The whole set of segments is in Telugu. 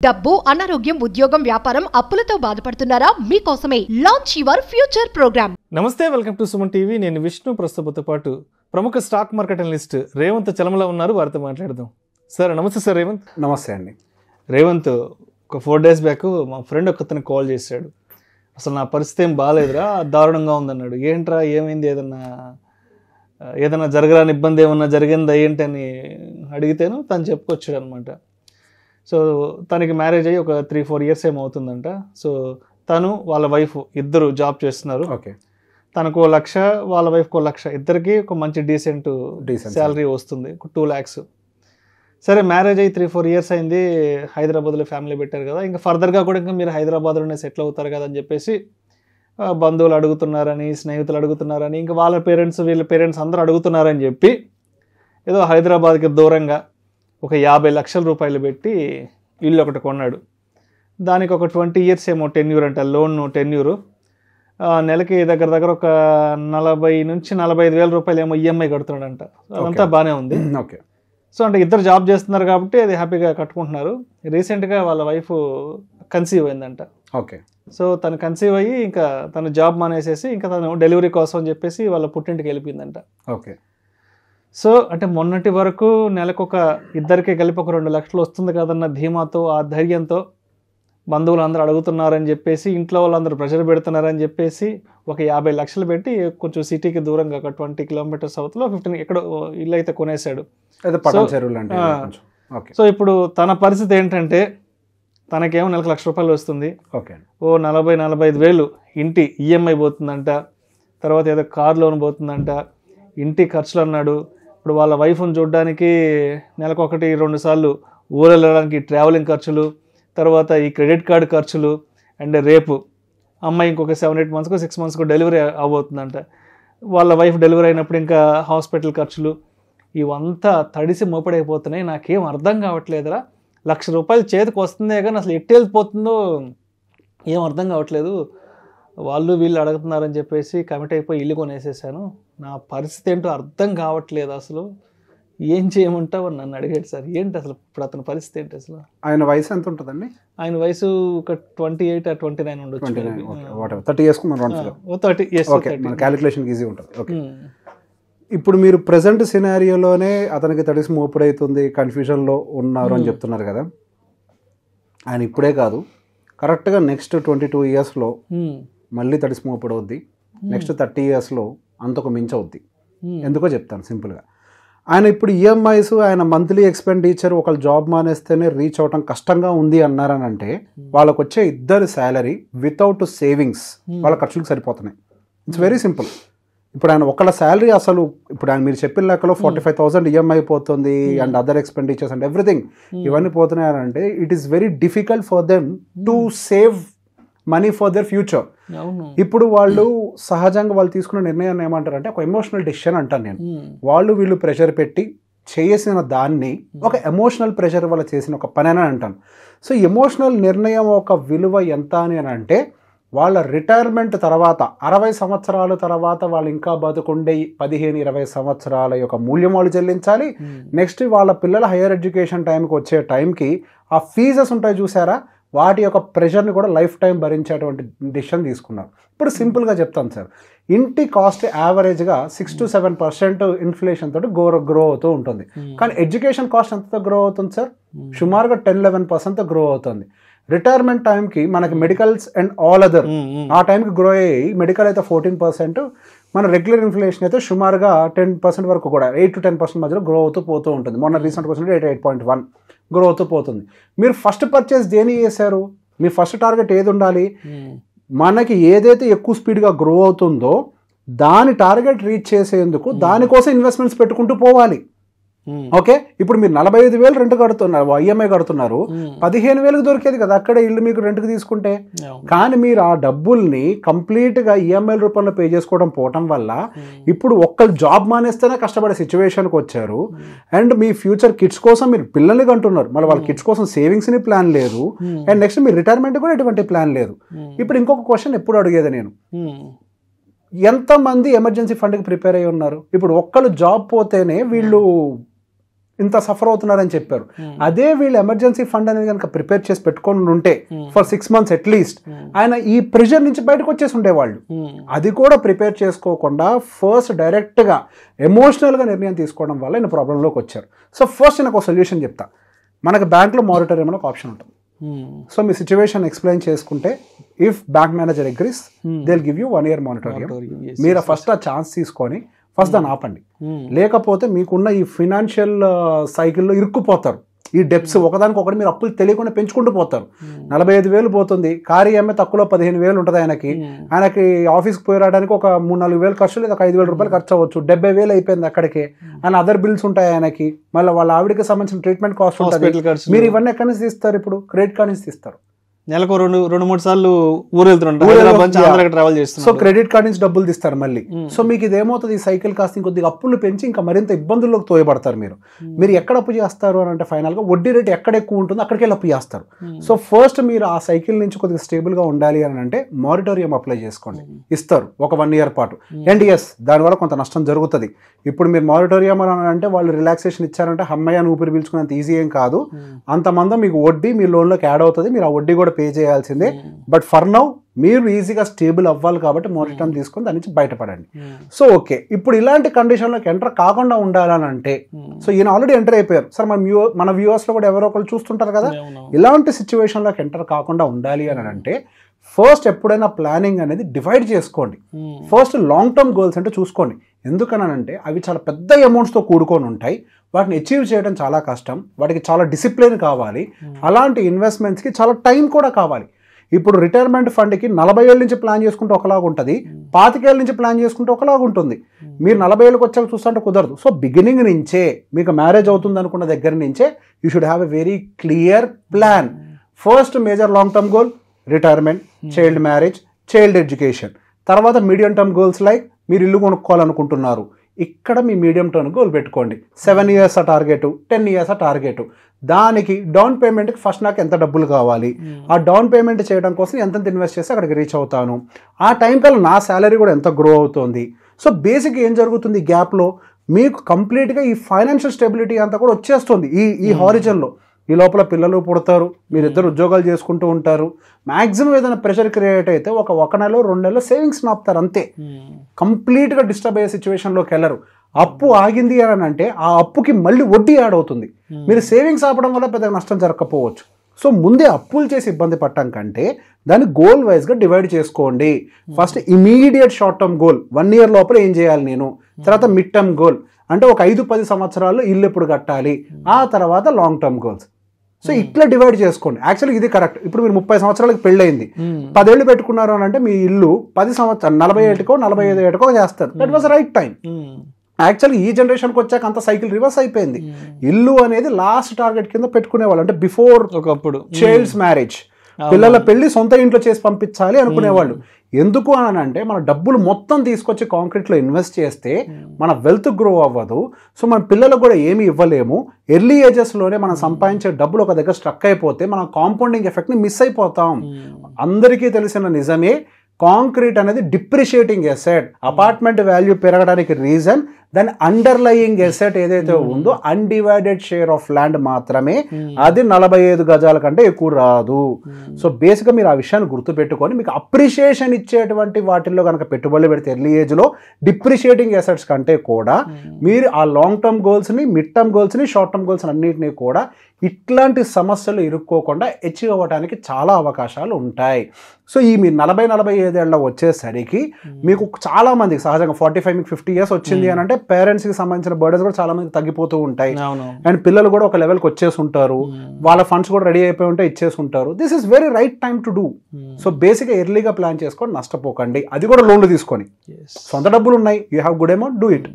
డబ్బు, అనారోగ్యం, ఉద్యోగం, వ్యాపారం, అప్పులతో బాధపడుతున్నారా? మీకోసమే లాంచ్ యువర్ ఫ్యూచర్ ప్రోగ్రామ్. నమస్తే, వెల్కమ్ టు సుమన్ టీవీ. నేను విష్ణు. ప్రస్తుతంతో పాటు ప్రముఖ stock market analyst Revanth Chalamala ఉన్నారు. వారితో మాట్లాడదాం. సార్ నమస్తే. సార్ రేవంత్. నమస్తే అండి. రేవంత్, ఒక 4 days బ్యాక్ మా ఫ్రెండ్ ఒకతను కాల్ చేశాడు. అసలు నా పరిస్థితి ఏం బాగాలేదురా, దారుణంగా ఉందన్నాడు. ఏంట్రా, ఏమైంది, ఏదైనా జరగరాని ఇబ్బంది ఏమన్నా జరిగిందా ఏంటని అడిగితేను తను చెప్పుకొచ్చాడు అనమాట. సో తనకి మ్యారేజ్ అయ్యి ఒక 3-4 years ఏమవుతుందంట. సో తను వాళ్ళ వైఫ్ ఇద్దరు జాబ్ చేస్తున్నారు. ఓకే. తనకు 1 లక్ష, వాళ్ళ వైఫ్కి 1 లక్ష, ఇద్దరికి ఒక మంచి డీసెంట్ శాలరీ వస్తుంది, 2 lakhs. సరే, మ్యారేజ్ అయ్యి 3-4 years అయింది. హైదరాబాద్లో ఫ్యామిలీ పెట్టారు కదా, ఇంకా ఫర్దర్గా కూడా ఇంకా మీరు హైదరాబాద్లోనే సెటిల్ అవుతారు కదా అని చెప్పేసి బంధువులు అడుగుతున్నారని, స్నేహితులు అడుగుతున్నారని, ఇంకా వాళ్ళ పేరెంట్స్ వీళ్ళ పేరెంట్స్ అందరూ అడుగుతున్నారని చెప్పి ఏదో హైదరాబాద్కి దూరంగా ఒక 50 లక్షల రూపాయలు పెట్టి ఇల్లు ఒకటి కొన్నాడు. దానికి ఒక 20 years ఏమో టెన్యూర్ అంట, లోన్ టెన్యూరు. నెలకి దగ్గర ఒక 40 నుంచి 45 వేల రూపాయలు ఏమో ఈఎంఐ కడుతున్నాడంట. అదంతా బాగానే ఉంది. ఓకే. సో అంటే ఇద్దరు జాబ్ చేస్తున్నారు కాబట్టి అది హ్యాపీగా కట్టుకుంటున్నారు. రీసెంట్గా వాళ్ళ వైఫ్ కన్సీవ్ అయిందంట. ఓకే. సో తను కన్సీవ్ అయ్యి ఇంకా తను జాబ్ మానేసేసి ఇంకా తను డెలివరీ కోసం అని చెప్పేసి వాళ్ళ పుట్టింటికి వెళ్ళిపోయిందంట. ఓకే. సో అంటే మొన్నటి వరకు నెలకొక ఇద్దరికి కలిపి ఒక 2 లక్షలు వస్తుంది కదన్న ధీమాతో, ఆ ధైర్యంతో బంధువులు అందరూ అడుగుతున్నారని చెప్పేసి, ఇంట్లో వాళ్ళందరూ ప్రెషర్ పెడుతున్నారని చెప్పేసి ఒక 50 లక్షలు పెట్టి కొంచెం సిటీకి దూరంగా ఒక 20 kilometers అవుట్లో 15 ఎక్కడో ఇల్లు అయితే కొనేశాడు. సో ఇప్పుడు తన పరిస్థితి ఏంటంటే, తనకేమో నెలకు 1 లక్ష రూపాయలు వస్తుంది. ఓకే. ఓ 40-45 వేలు ఇంటి ఈఎంఐ పోతుందంట. తర్వాత ఏదో కార్ లోన్ పోతుందంట. ఇంటి ఖర్చులు అన్నాడు. ఇప్పుడు వాళ్ళ వైఫ్ని చూడడానికి నెలకు 1-2 సార్లు ఊరు వెళ్ళడానికి ట్రావెలింగ్ ఖర్చులు, తర్వాత ఈ క్రెడిట్ కార్డు ఖర్చులు, అండ్ రేపు అమ్మాయి ఇంకొక 7-8 months 6 months డెలివరీ అవబోతుందంట. వాళ్ళ వైఫ్ డెలివరీ అయినప్పుడు ఇంకా హాస్పిటల్ ఖర్చులు, ఇవంతా తడిసి మోపడైపోతున్నాయి. నాకేం అర్థం కావట్లేదురా, 1 లక్ష రూపాయలు చేతికి వస్తుందే కానీ అసలు ఎట్టి వెళ్ళిపోతుందో ఏం అర్థం కావట్లేదు. వాళ్ళు వీళ్ళు అడుగుతున్నారని చెప్పేసి కమిట్ అయిపోయి ఇల్లు కొనేసేసాను. నా పరిస్థితి ఏంటో అర్థం కావట్లేదు, అసలు ఏం చేయమంటావు అని నన్ను అడిగాడు. సార్ ఏంటి అసలు ఇప్పుడు అతని పరిస్థితి ఏంటి అసలు? ఆయన వయసు ఎంత ఉంటుందండి? ఆయన వయసు ఒక 28 or 29 ఉండొచ్చు. 30 years 30 years. క్యాలిక్యులేషన్ ఈజీ ఉంటుంది. ఓకే. ఇప్పుడు మీరు ప్రజెంట్ సినారియోలోనే అతనికి తడిసి మోపుడైతుంది, కన్ఫ్యూజన్లో ఉన్నారు అని చెప్తున్నారు కదా. ఆయన ఇప్పుడే కాదు, కరెక్ట్గా నెక్స్ట్ 22 yearsలో మళ్ళీ తడిసి మోపుడవుద్ది. నెక్స్ట్ 30 yearsలో అంతకు మించవుద్ది. ఎందుకో చెప్తాను సింపుల్గా. ఆయన ఇప్పుడు ఈఎంఐస్, ఆయన మంత్లీ ఎక్స్పెండిచర్ ఒకళ్ళు జాబ్ మానేస్తేనే రీచ్ అవటం కష్టంగా ఉంది అన్నారని అంటే, వాళ్ళకు వచ్చే ఇద్దరు శాలరీ వితౌట్ సేవింగ్స్ వాళ్ళ ఖర్చులకు సరిపోతున్నాయి. It's very simple. ఇప్పుడు ఆయన ఒకళ్ళ శాలరీ అసలు ఇప్పుడు ఆయన మీరు చెప్పిన లెక్కలో 45,000 ఈఎంఐ పోతుంది, and other expenditures and everything ఇవన్నీ పోతున్నాయంటే it is very difficult for them to save money for their future. ఇప్పుడు వాళ్ళు సహజంగా వాళ్ళు తీసుకున్న నిర్ణయాన్ని ఏమంటారంటే ఒక ఎమోషనల్ డెసిషన్ అంటాను నేను. వాళ్ళు వీళ్ళు ప్రెషర్ పెట్టి చేసిన దాన్ని ఒక ఎమోషనల్ ప్రెషర్ వల్ల చేసిన ఒక పని అని అంటాను. సో ఎమోషనల్ నిర్ణయం ఒక విలువ ఎంత అని అంటే, వాళ్ళ రిటైర్మెంట్ తర్వాత 60 సంవత్సరాల తర్వాత వాళ్ళు ఇంకా బతుకుండే 15-20 సంవత్సరాల యొక్క మూల్యం వాళ్ళు చెల్లించాలి. నెక్స్ట్ వాళ్ళ పిల్లల హైయర్ ఎడ్యుకేషన్ టైంకి వచ్చే టైంకి ఆ ఫీజెస్ ఉంటాయి చూసారా, వాటి యొక్క ప్రెషర్ని కూడా లైఫ్ టైం భరించేటువంటి డిసిషన్ తీసుకున్నారు. ఇప్పుడు సింపుల్గా చెప్తాను సార్, ఇంటి కాస్ట్ యావరేజ్గా 6-7% ఇన్ఫ్లేషన్ తోటి గ్రో అవుతూ ఉంటుంది. కానీ ఎడ్యుకేషన్ కాస్ట్ ఎంతతో గ్రో అవుతుంది సార్? సుమారుగా 10-11% గ్రో అవుతుంది. రిటైర్మెంట్ టైంకి మనకి మెడికల్స్ అండ్ ఆల్ అదర్ ఆ టైంకి గ్రో అయ్యి, మెడికల్ అయితే 14%, మన రెగ్యులర్ ఇన్ఫ్లేషన్ అయితే సుమారుగా 10% వరకు కూడా 8-10% మధ్యలో గ్రో అవుతూ పోతూ ఉంటుంది. మొన్న రీసెంట్గా వచ్చినట్టు 8.1 గ్రో అవుతూ పోతుంది. మీరు ఫస్ట్ పర్చేస్ దేని చేశారు? మీ ఫస్ట్ టార్గెట్ ఏది ఉండాలి? మనకి ఏదైతే ఎక్కువ స్పీడ్గా గ్రో అవుతుందో దాని టార్గెట్ రీచ్ చేసేందుకు దానికోసం ఇన్వెస్ట్మెంట్స్ పెట్టుకుంటూ పోవాలి. ఓకే. ఇప్పుడు మీరు 45,000 రెంట్ కడుతున్నారు, ఈఎంఐ కడుతున్నారు, 15,000 దొరికేది కదా అక్కడే ఇల్లు మీకు రెంట్కి తీసుకుంటే. కానీ మీరు ఆ డబ్బుల్ని కంప్లీట్గా ఈఎంఐ రూపంలో పే చేసుకోవడం పోవటం వల్ల ఇప్పుడు ఒక్కళ్ళు జాబ్ మానేస్తేనే కష్టపడే సిచ్యువేషన్కి వచ్చారు. అండ్ మీ ఫ్యూచర్ కిడ్స్ కోసం మీరు పిల్లల్ని కంటున్నారు, మళ్ళీ వాళ్ళ కిడ్స్ కోసం సేవింగ్స్ని ప్లాన్ లేదు, అండ్ నెక్స్ట్ మీ రిటైర్మెంట్ కూడా ఎటువంటి ప్లాన్ లేదు. ఇప్పుడు ఇంకొక క్వశ్చన్ ఎప్పుడు అడిగేది నేను, ఎంతమంది ఎమర్జెన్సీ ఫండ్కి ప్రిపేర్ అయ్యి ఉన్నారు? ఇప్పుడు ఒక్కళ్ళు జాబ్ పోతేనే వీళ్ళు ఇంత సఫర్ అవుతున్నారని చెప్పారు. అదే వీళ్ళు ఎమర్జెన్సీ ఫండ్ అనేది కనుక ప్రిపేర్ చేసి పెట్టుకొని ఉంటే ఫర్ 6 months అట్లీస్ట్ ఆయన ఈ ప్రెషర్ నుంచి బయటకు వచ్చేసి ఉండేవాళ్ళు. అది కూడా ప్రిపేర్ చేసుకోకుండా ఫస్ట్ డైరెక్ట్గా ఎమోషనల్గా నిర్ణయం తీసుకోవడం వల్ల ఈయన ప్రాబ్లంలోకి వచ్చారు. సో ఫస్ట్ నేను ఒక సొల్యూషన్ చెప్తా. మనకు బ్యాంక్లో మారిటోరియం అనే ఒక ఆప్షన్ ఉంటుంది. సో మీ సిచ్యువేషన్ ఎక్స్ప్లెయిన్ చేసుకుంటే if bank manager agrees they will give you 1 year మానిటోరియం. మీరు ఫస్ట్ ఆ ఛాన్స్ తీసుకొని ఫస్ట్ దాన్ని ఆపండి. లేకపోతే మీకున్న ఈ ఫినాన్షియల్ సైకిల్లో ఇరుక్కుపోతారు. ఈ డెప్స్ ఒకదానికొకటి మీరు అప్పులు తెలియకుండా పెంచుకుంటూ పోతారు. 45,000 పోతుంది, కారు ఈఎంఐ తక్కువలో 15,000 ఉంటుంది ఆయనకి ఆఫీస్కి పోయి రావడానికి ఒక 3-4 వేలు ఖర్చు, లేదా 5,000 రూపాయలు ఖర్చు అవ్వచ్చు. 70,000 అయిపోయింది అక్కడికి. ఆయన అదర్ బిల్స్ ఉంటాయి ఆయనకి, మళ్ళీ వాళ్ళ ఆవిడకి సంబంధించిన ట్రీట్మెంట్ కాస్ట్ ఉంటుంది. మీరు ఇవన్నీ ఎక్కడి నుంచి తీస్తారు? ఇప్పుడు క్రెడిట్ కార్డ్ నుంచి తీస్తారు. నెలకు 2-3 సార్లు ఊరు వెళ్తుంటారు, ట్రావెల్ చేస్తారు. సో క్రెడిట్ కార్డ్ నుంచి డబ్బులు తీస్తారు మళ్ళీ. సో మీకు ఇదేమవుతుంది, ఈ సైకిల్ కాస్త ఇంకొద్దిగా అప్పులు పెంచి ఇంకా మరింత ఇబ్బందుల్లోకి తోయబడతారు. మీరు ఎక్కడ అప్పు చేస్తారు అని అంటే ఫైనల్గా వడ్డీ రేట్ ఎక్కడ ఎక్కువ ఉంటుందో అక్కడికి వెళ్ళి అప్పు చేస్తారు. సో ఫస్ట్ మీరు ఆ సైకిల్ నుంచి కొద్దిగా స్టేబుల్గా ఉండాలి అని అంటే మారిటోరియం అప్లై చేసుకోండి. ఇస్తారు ఒక 1 year పాటు. అండ్ ఎస్, దానివల్ల కొంత నష్టం జరుగుతుంది. ఇప్పుడు మీరు మారిటోరియం అని అంటే వాళ్ళు రిలాక్సేషన్ ఇచ్చారంటే అమ్మాయి ఊపిరి పీల్చుకున్నంత ఈజీ ఏం కాదు. అంతమంది మీకు వడ్డీ మీ లోన్లోకి యాడ్ అవుతుంది, మీరు ఆ వడ్డీ కూడా పే చేయాల్సిందే. బట్ ఫర్ నౌ మీరు ఈజీగా స్టేబుల్ అవ్వాలి కాబట్టి మారిటోరియం తీసుకొని దాని నుంచి బయటపడండి. సో ఓకే, ఇప్పుడు ఇలాంటి కండిషన్లోకి ఎంటర్ కాకుండా ఉండాలని అంటే, సో ఈయన ఆల్రెడీ ఎంటర్ అయిపోయారు. సార్ మన వ్యూవర్స్లో కూడా ఎవరో ఒకరు చూస్తుంటారు కదా, ఇలాంటి సిచ్యువేషన్లోకి ఎంటర్ కాకుండా ఉండాలి అని అంటే ఫస్ట్ ఎప్పుడైనా ప్లానింగ్ అనేది డివైడ్ చేసుకోండి. ఫస్ట్ లాంగ్ టర్మ్ గోల్స్ అంటే చూసుకోండి. ఎందుకనంటే అవి చాలా పెద్ద అమౌంట్స్తో కూడుకొని ఉంటాయి. వాటిని అచీవ్ చేయడం చాలా కష్టం, వాటికి చాలా డిసిప్లిన్ కావాలి. అలాంటి ఇన్వెస్ట్మెంట్స్కి చాలా టైం కూడా కావాలి. ఇప్పుడు రిటైర్మెంట్ ఫండ్కి 40 ఏళ్ళ నుంచి ప్లాన్ చేసుకుంటే ఒకలాగా ఉంటుంది, 25 ఏళ్ళ నుంచి ప్లాన్ చేసుకుంటే ఒకలాగా ఉంటుంది. మీరు 40 ఏళ్ళకి వచ్చాక చూస్తుంటే కుదరదు. సో బిగినింగ్ నుంచే మీకు మ్యారేజ్ అవుతుంది అనుకున్న దగ్గర నుంచే you should have a very clear plan. First major long term goal retirement, child marriage, child education. తర్వాత మీడియం టర్మ్ గోల్స్ లైక్ మీరు ఇల్లు కొనుక్కోవాలనుకుంటున్నారు, ఇక్కడ మీ మీడియం టర్మ్ గోల్ పెట్టుకోండి. 7 years ఆ టార్గెట్, 10 years ఆ టార్గెట్. దానికి డౌన్ పేమెంట్కి ఫస్ట్ నాకు ఎంత డబ్బులు కావాలి, ఆ డౌన్ పేమెంట్ చేయడం కోసం ఎంతెంత ఇన్వెస్ట్ చేస్తే అక్కడికి రీచ్ అవుతాను, ఆ టైం కల్లా నా శాలరీ కూడా ఎంత గ్రో అవుతుంది. సో బేసిక్ ఏం జరుగుతుంది, ఈ గ్యాప్లో మీకు కంప్లీట్గా ఈ ఫైనాన్షియల్ స్టెబిలిటీ అంతా కూడా వచ్చేస్తుంది ఈ హారిజన్లో. ఈ లోపల పిల్లలు పుడతారు, మీరిద్దరు ఉద్యోగాలు చేసుకుంటూ ఉంటారు. మ్యాక్సిమం ఏదైనా ప్రెషర్ క్రియేట్ అయితే ఒక నెల 2 నెలలు సేవింగ్స్ ఆపుతారు అంతే. కంప్లీట్గా డిస్టర్బ్ అయ్యే సిచ్యువేషన్లోకి వెళ్ళరు. అప్పు ఆగింది అని అంటే ఆ అప్పుకి మళ్ళీ వడ్డీ యాడ్ అవుతుంది. మీరు సేవింగ్స్ ఆపడం వల్ల పెద్దగా నష్టం జరగకపోవచ్చు. సో ముందే అప్పులు చేసి ఇబ్బంది పట్టడం కంటే దాన్ని గోల్ వైజ్గా డివైడ్ చేసుకోండి. First immediate short term goal 1 year లోపల ఏం చేయాలి నేను, తర్వాత మిడ్ టర్మ్ గోల్ అంటే ఒక 5-10 సంవత్సరాల్లో ఇల్లు ఎప్పుడు కట్టాలి, ఆ తర్వాత లాంగ్ టర్మ్ గోల్స్. సో ఇట్లా డివైడ్ చేసుకోండి. యాక్చువల్లీ ఇది కరెక్ట్. ఇప్పుడు మీరు 30 సంవత్సరాలకు పెళ్ళయింది, 10 ఏళ్ళు పెట్టుకున్నారు అని అంటే మీ ఇల్లు 10 సంవత్సరాలు 40 ఏటకో 45 ఏటకో చేస్తారు. That was right time. యాక్చువల్గా ఈ జనరేషన్కి వచ్చాక అంత సైకిల్ రివర్స్ అయిపోయింది. ఇల్లు అనేది లాస్ట్ టార్గెట్ కింద పెట్టుకునేవాళ్ళు. అంటే బిఫోర్ ఒకప్పుడు చైల్డ్స్ మ్యారేజ్, పిల్లల పెళ్లి సొంత ఇంట్లో చేసి పంపించాలి అనుకునేవాళ్ళు. ఎందుకు అని అంటే మన డబ్బులు మొత్తం తీసుకొచ్చి కాంక్రీట్లో ఇన్వెస్ట్ చేస్తే మన వెల్త్ గ్రో అవ్వదు. సో మన పిల్లలకు కూడా ఏమీ ఇవ్వలేము. ఎర్లీ ఏజెస్లోనే మనం సంపాదించే డబ్బులు ఒక దగ్గర స్ట్రక్ అయిపోతే మనం కాంపౌండింగ్ ఎఫెక్ట్ని మిస్ అయిపోతాం. అందరికీ తెలిసిన నిజమే, కాంక్రీట్ అనేది డిప్రిషియేటింగ్ ఎసెట్. అపార్ట్మెంట్ వాల్యూ పెరగడానికి రీజన్ దాని అండర్లయింగ్ ఎసెట్ ఏదైతే ఉందో అన్డివైడెడ్ షేర్ ఆఫ్ ల్యాండ్ మాత్రమే. అది 45 గజాల కంటే ఎక్కువ రాదు. సో బేసిక్గా మీరు ఆ విషయాన్ని గుర్తుపెట్టుకొని మీకు అప్రిషియేషన్ ఇచ్చేటువంటి వాటిల్లో కనుక పెట్టుబడులు పెడితే ఎర్లీ ఏజ్లో డిప్రిషియేటింగ్ ఎసెట్స్ కంటే కూడా మీరు ఆ లాంగ్ టర్మ్ గోల్స్ని, మిడ్ టర్మ్ గోల్స్ని, షార్ట్ టర్మ్ గోల్స్ అన్నింటినీ కూడా ఇట్లాంటి సమస్యలు ఇరుక్కోకుండా అచీవ్ అవ్వడానికి చాలా అవకాశాలు ఉంటాయి. సో ఈ మీ 40-45 ఏళ్ళ వచ్చేసరికి మీకు చాలా మందికి సహజంగా 45 మీకు 50 years వచ్చింది అని అంటే పేరెంట్స్కి సంబంధించిన బర్డన్స్ కూడా చాలా మంది తగ్గిపోతూ ఉంటాయి. అండ్ పిల్లలు కూడా ఒక లెవెల్కి వచ్చేసి ఉంటారు, వాళ్ళ ఫండ్స్ కూడా రెడీ అయిపోయి ఉంటే ఇచ్చేసి ఉంటారు. This is very right time to do. So బేసిక్గా ఎర్లీగా ప్లాన్ చేసుకొని నష్టపోకండి. అది కూడా లోన్లు తీసుకొని. సొంత డబ్బులు ఉన్నాయి, you have good amount, do it.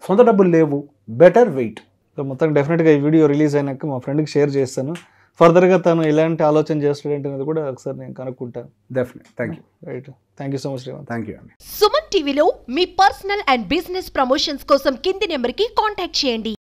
సొంత డబ్బులు లేవు, బెటర్ వెయిట్. సో మొత్తం డెఫినెట్గా ఈ వీడియో రిలీజ్ అయినాక మా ఫ్రెండ్కి షేర్ చేస్తాను. ఫర్దర్గా తను ఎలాంటి ఆలోచన చేస్తాడు అనేది కూడా ఒకసారి నేను కనుక్కుంటాను. Definite. Thank you. Right, thank you so much Revanth. Thank you అండి. సుమన్ టీవీలో మీ పర్సనల్ అండ్ బిజినెస్ ప్రమోషన్స్ కోసం కింది నెంబర్కి కాంటాక్ట్ చేయండి.